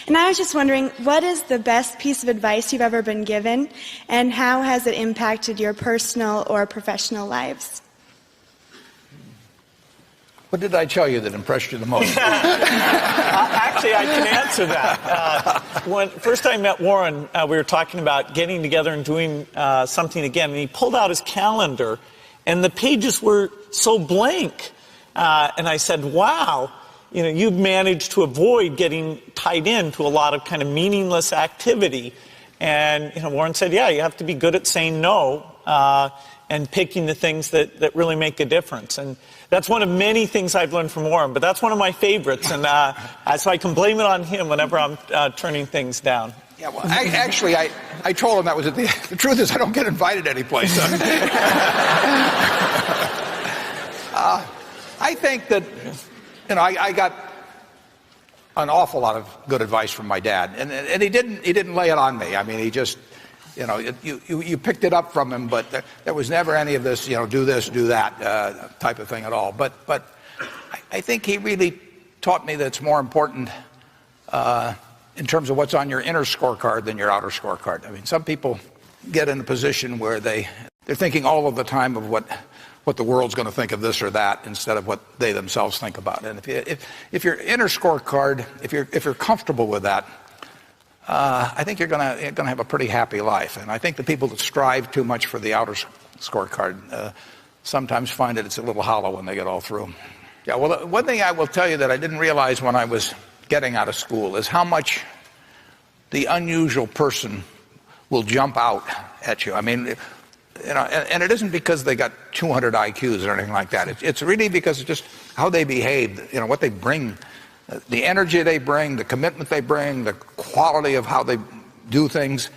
And I was just wondering, what is the best piece of advice you've ever been given, and how has it impacted your personal or professional lives? What did I tell you that impressed you the most? Actually, I can answer that. When first I met Warren, we were talking about getting together and doing something again, and he pulled out his calendar, and the pages were so blank. And I said, wow, you've managed to avoid getting tied into a lot of kind of meaningless activity. And Warren said, yeah, you have to be good at saying no and picking the things that really make a difference. And that's one of many things I've learned from Warren, but that's one of my favorites, and so I can blame it on him whenever I'm turning things down. Yeah, well, I told him that was it. The truth is, I don't get invited anyplace. I think that, I got an awful lot of good advice from my dad, and he didn't lay it on me. I mean, he just, you picked it up from him, but there was never any of this, do this, do that type of thing at all. But I think he really taught me that it's more important in terms of what's on your inner scorecard than your outer scorecard. I mean, some people get in a position where they're thinking all of the time of what the world's going to think of this or that instead of what they themselves think about it. And if your inner scorecard, if you're comfortable with that, I think you're going to have a pretty happy life. And I think the people that strive too much for the outer scorecard sometimes find that it's a little hollow when they get all through. Yeah, well, one thing I will tell you that I didn't realize when I was getting out of school is how much the unusual person will jump out at you. I mean, and it isn't because they got 200 IQs or anything like that. It's really because it's just how they behave, what they bring. The energy they bring, the commitment they bring, the quality of how they do things,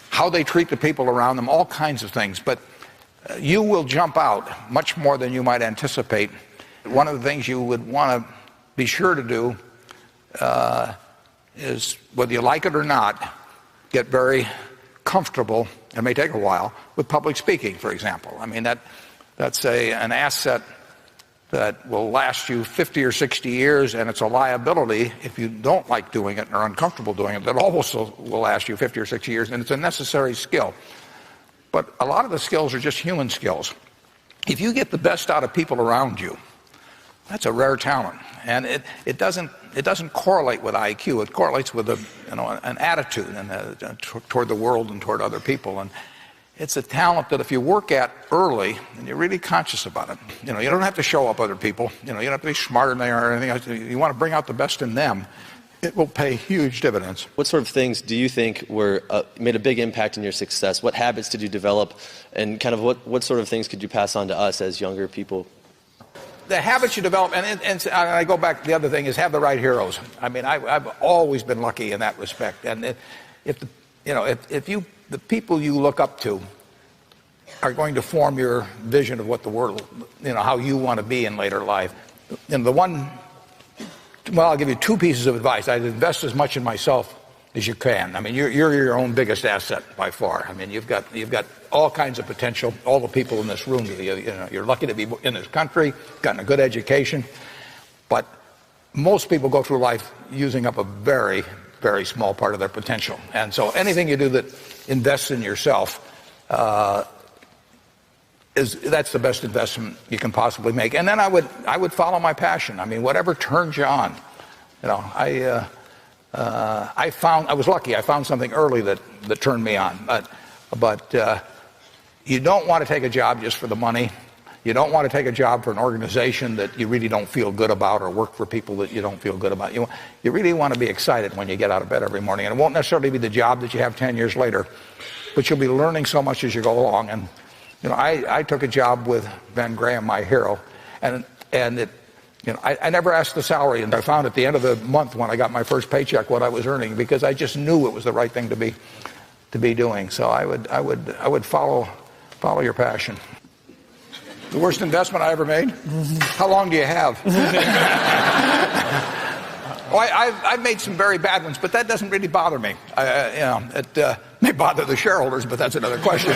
how they treat the people around them, all kinds of things. But you will jump out much more than you might anticipate. One of the things you would want to be sure to do is, whether you like it or not, get very comfortable, it may take a while, with public speaking, for example. I mean, that's an asset that will last you 50 or 60 years, and it's a liability if you don't like doing it and are uncomfortable doing it. That also will last you 50 or 60 years, and it's a necessary skill. But a lot of the skills are just human skills. If you get the best out of people around you, that's a rare talent, and it doesn't correlate with IQ. It correlates with an attitude and toward the world and toward other people. And it's a talent that if you work at early and you're really conscious about it, you don't have to show up other people. You don't have to be smarter than they are or anything else. You want to bring out the best in them. It will pay huge dividends. What sort of things do you think made a big impact in your success? What habits did you develop, and kind of what sort of things could you pass on to us as younger people? The habits you develop, and I go back, the other thing is have the right heroes. I mean, I've always been lucky in that respect. And if the people you look up to are going to form your vision of what the world, how you want to be in later life. I'll give you two pieces of advice. I'd invest as much in myself as you can. I mean, you're your own biggest asset by far. I mean, you've got all kinds of potential. All the people in this room, you're lucky to be in this country, gotten a good education, but most people go through life using up a very, very small part of their potential. And so anything you do that invests in yourself, that's the best investment you can possibly make. And then I would follow my passion. I mean, whatever turns you on. I was lucky. I found something early that turned me on. But you don't want to take a job just for the money. You don't want to take a job for an organization that you really don't feel good about, or work for people that you don't feel good about. You really want to be excited when you get out of bed every morning. And it won't necessarily be the job that you have 10 years later, but you'll be learning so much as you go along. And I took a job with Ben Graham, my hero, and it, I never asked the salary, and I found at the end of the month when I got my first paycheck what I was earning, because I just knew it was the right thing to be doing. So I would follow your passion. The worst investment I ever made? How long do you have? I've made some very bad ones, but that doesn't really bother me. It may bother the shareholders, but that's another question.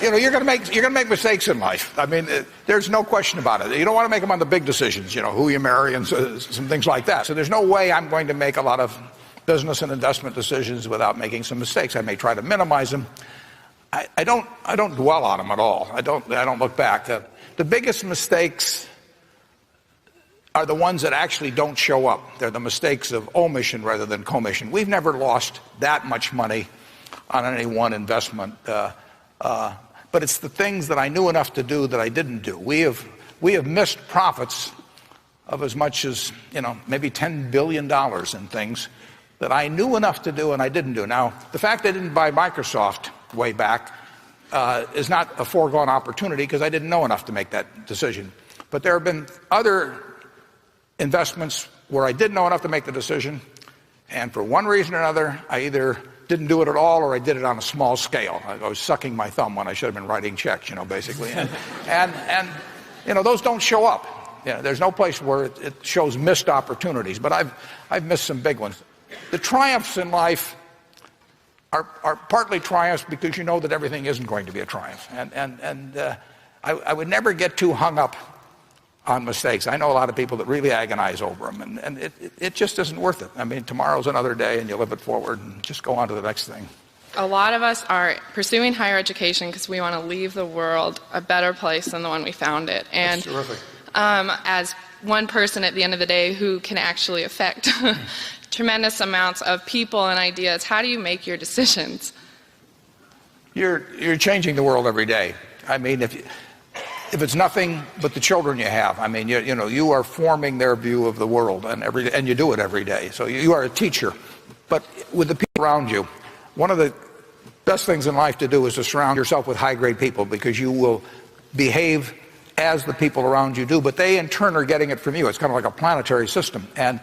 you're going to make mistakes in life. I mean, there's no question about it. You don't want to make them on the big decisions, who you marry and some things like that. So there's no way I'm going to make a lot of business and investment decisions without making some mistakes. I may try to minimize them. I don't dwell on them at all. I don't look back. The biggest mistakes are the ones that actually don't show up. They're the mistakes of omission rather than commission. We've never lost that much money on any one investment, but it's the things that I knew enough to do that I didn't do. We have missed profits of as much as maybe $10 billion in things that I knew enough to do and I didn't do. Now, the fact I didn't buy Microsoft way back is not a foregone opportunity because I didn't know enough to make that decision. But there have been other investments where I did know enough to make the decision, and for one reason or another, I either didn't do it at all or I did it on a small scale. I was sucking my thumb when I should have been writing checks, basically. And those don't show up. There's no place where it shows missed opportunities, but I've missed some big ones. The triumphs in life are partly triumphs because you know that everything isn't going to be a triumph. And I would never get too hung up on mistakes. I know a lot of people that really agonize over them, and it just isn't worth it. I mean, tomorrow's another day, and you live it forward and just go on to the next thing. A lot of us are pursuing higher education because we want to leave the world a better place than the one we found it. And that's terrific. As one person at the end of the day who can actually affect tremendous amounts of people and ideas, how do you make your decisions? You're changing the world every day. I mean, if it's nothing but the children you have, I mean, you are forming their view of the world, and you do it every day. So you are a teacher. But with the people around you, one of the best things in life to do is to surround yourself with high-grade people, because you will behave as the people around you do, but they in turn are getting it from you. It's kind of like a planetary system, and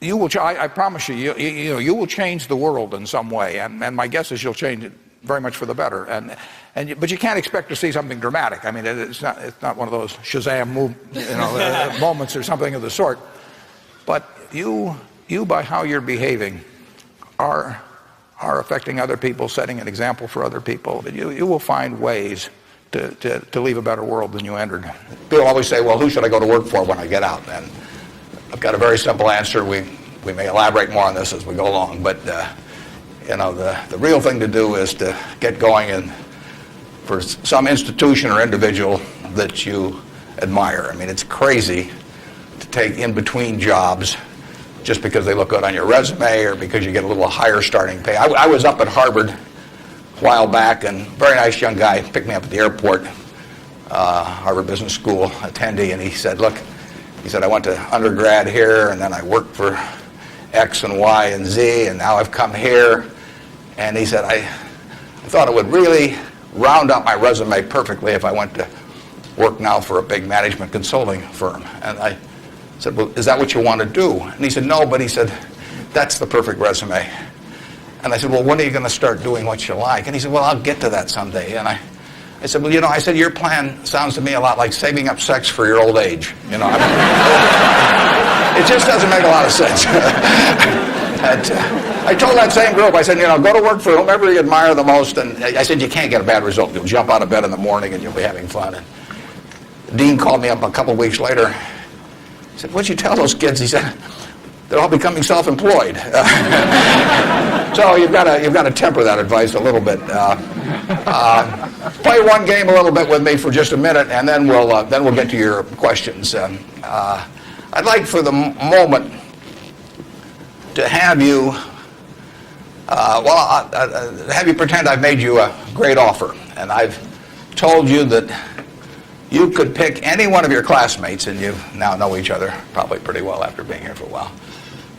you will. I promise you, you will change the world in some way, and my guess is you'll change it very much for the better. But you can't expect to see something dramatic. I mean, it's not one of those Shazam moments or something of the sort. But you by how you're behaving are affecting other people, setting an example for other people. But you will find ways to leave a better world than you entered. People always say, well, who should I go to work for when I get out? And I've got a very simple answer. We may elaborate more on this as we go along, but the real thing to do is to get going for some institution or individual that you admire. I mean, it's crazy to take in between jobs just because they look good on your resume or because you get a little higher starting pay. I was up at Harvard a while back, and a very nice young guy picked me up at the airport, Harvard Business School attendee, and he said, look, I went to undergrad here, and then I worked for X and Y and Z, and now I've come here. And he said, I thought it would really round out my resume perfectly if I went to work now for a big management consulting firm. And I said, well, is that what you want to do? And he said, no, but he said, that's the perfect resume. And I said, well, when are you going to start doing what you like? And he said, well, I'll get to that someday. And I said, well, I said, your plan sounds to me a lot like saving up sex for your old age. It just doesn't make a lot of sense. I told that same group, I said, go to work for whomever you admire the most. And I said, you can't get a bad result. You'll jump out of bed in the morning and you'll be having fun. And the dean called me up a couple of weeks later. He said, what'd you tell those kids? He said, they're all becoming self-employed. So you've got to temper that advice a little bit. Play one game a little bit with me for just a minute, and then we'll get to your questions. I'd like for the moment to have you have you pretend I've made you a great offer, and I've told you that you could pick any one of your classmates, and you now know each other probably pretty well after being here for a while.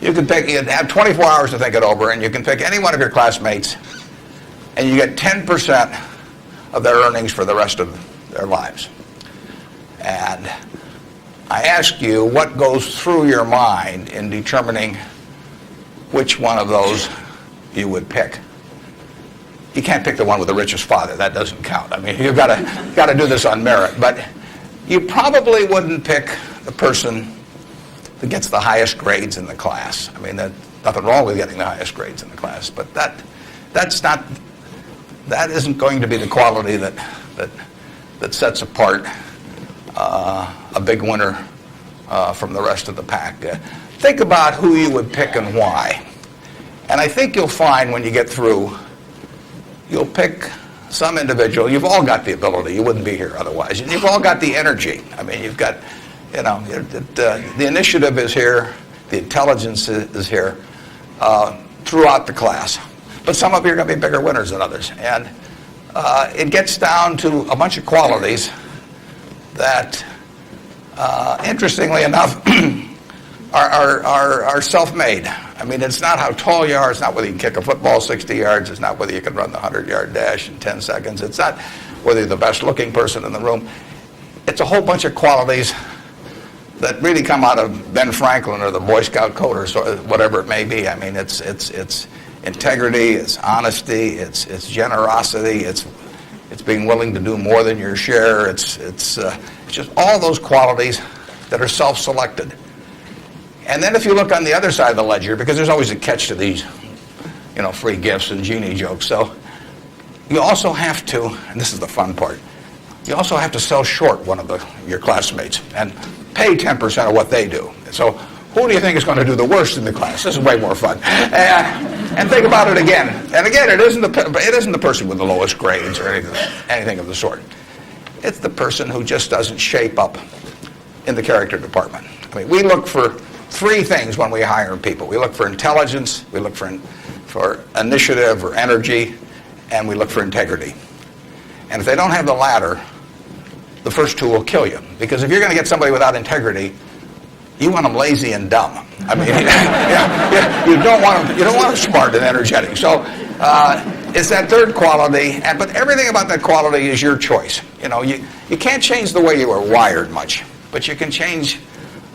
You'd have 24 hours to think it over, and you can pick any one of your classmates, and you get 10% of their earnings for the rest of their lives. And I ask you what goes through your mind in determining which one of those you would pick. You can't pick the one with the richest father. That doesn't count. I mean, you've got to do this on merit. But you probably wouldn't pick the person that gets the highest grades in the class. I mean, there's nothing wrong with getting the highest grades in the class, but that's not that isn't going to be the quality that sets apart a big winner from the rest of the pack. Think about who you would pick and why. And I think you'll find when you get through, you'll pick some individual. You've all got the ability. You wouldn't be here otherwise. You've all got the energy. I mean, you've got, the initiative is here. The intelligence is here throughout the class. But some of you are going to be bigger winners than others. And it gets down to a bunch of qualities that, interestingly enough, are self-made. I mean, it's not how tall you are. It's not whether you can kick a football 60 yards. It's not whether you can run the 100-yard dash in 10 seconds. It's not whether you're the best-looking person in the room. It's a whole bunch of qualities that really come out of Ben Franklin or the Boy Scout code or whatever it may be. I mean, it's integrity, it's honesty, it's generosity, it's being willing to do more than your share. It's just all those qualities that are self-selected. And then if you look on the other side of the ledger, because there's always a catch to these, free gifts and genie jokes. So you also have to, and this is the fun part, you also have to sell short one of your classmates and pay 10% of what they do. So who do you think is going to do the worst in the class? This is way more fun. And think about it again. And again, it isn't the person with the lowest grades or anything of the sort. It's the person who just doesn't shape up in the character department. I mean, we look for three things when we hire people. We look for intelligence, we look for initiative or energy, and we look for integrity. And if they don't have the latter, the first two will kill you. Because if you're going to get somebody without integrity, you want them lazy and dumb. I mean, you don't want them smart and energetic. So it's that third quality, but everything about that quality is your choice. You can't change the way you are wired much, but you can change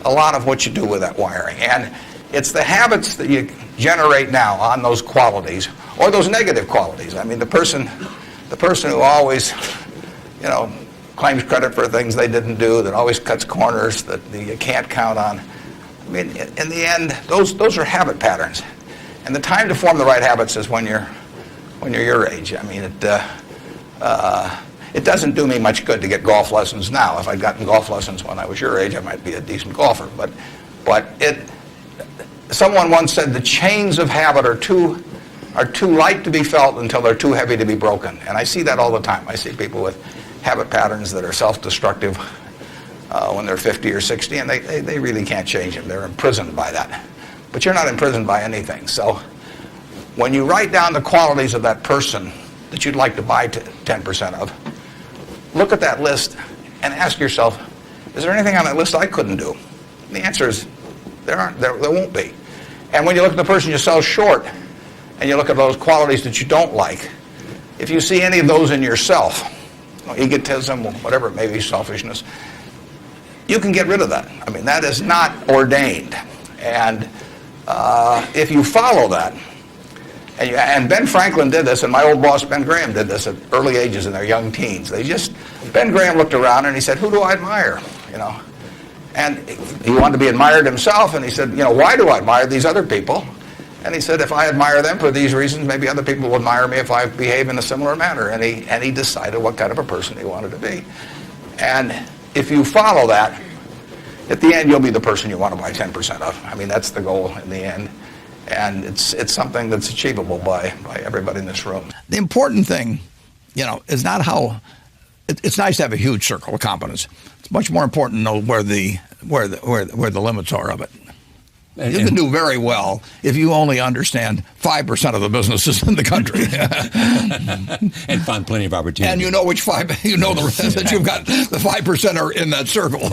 a lot of what you do with that wiring. And it's the habits that you generate now on those qualities, or those negative qualities. I mean, the person who always, claims credit for things they didn't do, that always cuts corners, that you can't count on. I mean, in the end, those are habit patterns. And the time to form the right habits is when you're your age. I mean, it doesn't do me much good to get golf lessons now. If I'd gotten golf lessons when I was your age, I might be a decent golfer. But someone once said the chains of habit are too light to be felt until they're too heavy to be broken. And I see that all the time. I see people with habit patterns that are self-destructive when they're 50 or 60, and they really can't change them. They're imprisoned by that. But you're not imprisoned by anything. So when you write down the qualities of that person that you'd like to buy 10% of, look at that list and ask yourself, is there anything on that list I couldn't do? And the answer is there won't be. And when you look at the person you sell short and you look at those qualities that you don't like, if you see any of those in yourself, egotism, whatever it may be, selfishness, you can get rid of that. I mean, that is not ordained. And if you follow that, and Ben Franklin did this, and my old boss Ben Graham did this at early ages in their young teens. Ben Graham looked around and he said, who do I admire? And he wanted to be admired himself, and he said, why do I admire these other people? And he said, if I admire them for these reasons, maybe other people will admire me if I behave in a similar manner. And he decided what kind of a person he wanted to be. And if you follow that, at the end, you'll be the person you want to buy 10% of. I mean, that's the goal in the end. And it's something that's achievable by everybody in this room. The important thing, is not how. It's nice to have a huge circle of competence. It's much more important to know where the limits are of it. You can do very well if you only understand 5% of the businesses in the country, and find plenty of opportunities. And you know which five. That you've got the 5% are in that circle.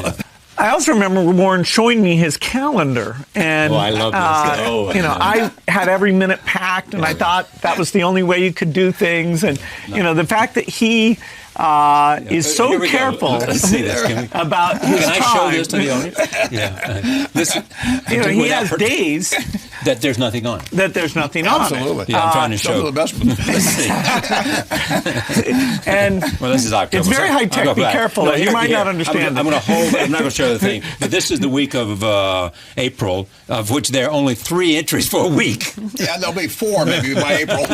I also remember Warren showing me his calendar, and I love this. I had every minute packed, and I thought that was the only way you could do things. And the fact that he is so careful about his Can I time. show this to the audience? Yeah. He has days That there's nothing on it. That there's nothing on it. Absolutely. Yeah, I'm trying to Some show. of the best ones. And Well, this is October. it's very so high I'll tech. go Be back. careful. No, You might not understand. I'm going to hold. I'm not going to show the thing. But this is the week of April, of which there are only 3 entries for a week. Yeah, there'll be 4 maybe by April.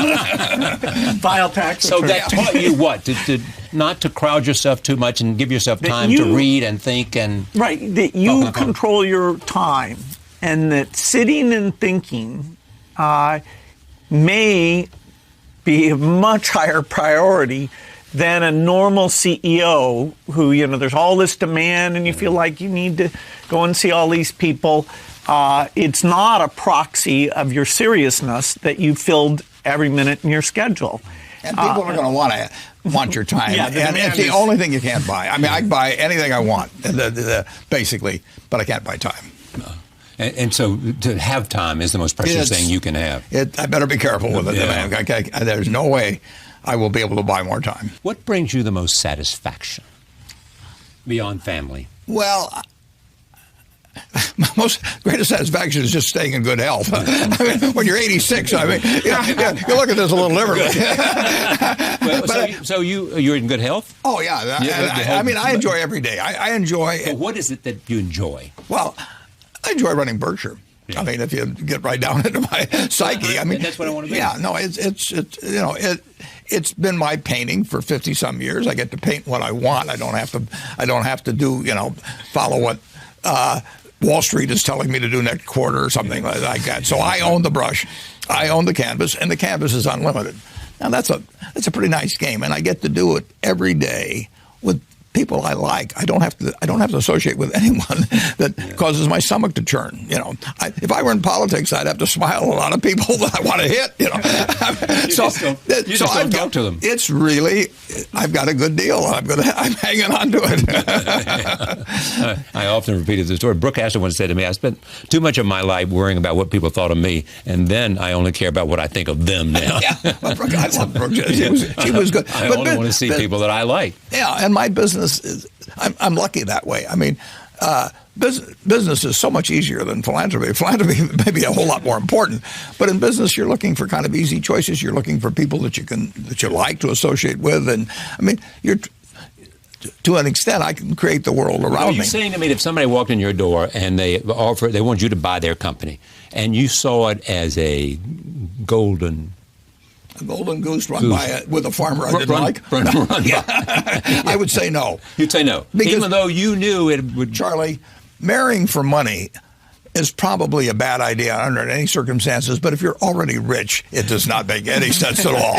File tax. So return. that taught you what? Not to crowd yourself too much and give yourself time to read and think and... Right, that you control your time, and that sitting and thinking may be a much higher priority than a normal CEO who, there's all this demand and you feel like you need to go and see all these people. It's not a proxy of your seriousness that you filled every minute in your schedule. And people are going to want your time. Yeah, and it's the only thing you can't buy. I mean, I can buy anything I want, basically, but I can't buy time. And so to have time is the most precious thing you can have. I better be careful with it. Yeah. Man. There's no way I will be able to buy more time. What brings you the most satisfaction beyond family? Well, my greatest satisfaction is just staying in good health. I mean, when you're 86, you look at this a little differently. So you're in good health? Oh, yeah. I enjoy every day. I enjoy... But what is it that you enjoy? Well, I enjoy running Berkshire. Yeah. I mean, if you get right down into my psyche, I mean... That's what I want to be. Yeah, no, it's been my painting for 50-some years. I get to paint what I want. I don't have to do, follow what... Wall Street is telling me to do next quarter or something like that. So I own the brush, I own the canvas, and the canvas is unlimited. Now that's a pretty nice game, and I get to do it every day with people I like. I don't have to associate with anyone that causes my stomach to churn. If I were in politics, I'd have to smile at a lot of people that I want to hit. You just don't talk to them. It's really, I've got a good deal. I'm hanging on to it. I often repeated the story. Brooke Astor once said to me, I spent too much of my life worrying about what people thought of me, and then I only care about what I think of them now. Yeah, well, Brooke, I love Brooke. She was good. I only want to see people that I like. Yeah, and my business is, I'm lucky that way. I mean, business is so much easier than philanthropy. Philanthropy may be a whole lot more important, but in business, you're looking for kind of easy choices. You're looking for people that you like to associate with, and I mean, to an extent, I can create the world around me. You're saying to me, if somebody walked in your door and they want you to buy their company, and you saw it as a golden goose run by with a farmer I didn't like. Yeah. I would say no. You'd say no, because, even though you knew it would. Charlie, marrying for money is probably a bad idea under any circumstances, but if you're already rich, it does not make any sense at all.